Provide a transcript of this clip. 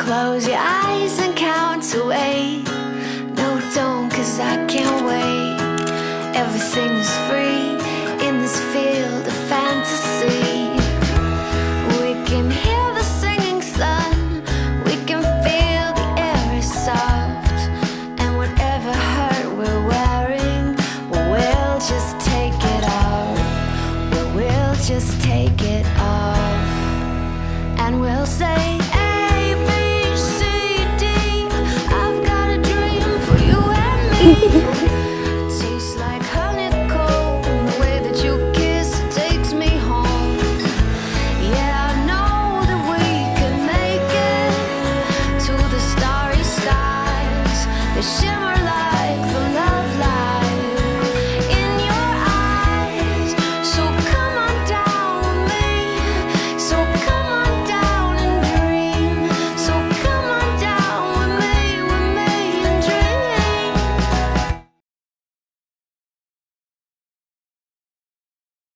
Close your eyes and count away. No, don't, 'cause I can't wait. Everything is free in this field of fantasy. We can hear the singing sun, we can feel the air is soft, and whatever hurt we're wearing, we'll just take it off. We'll just take it off, and we'll say A, B, C, D. I've got a dream for you and me.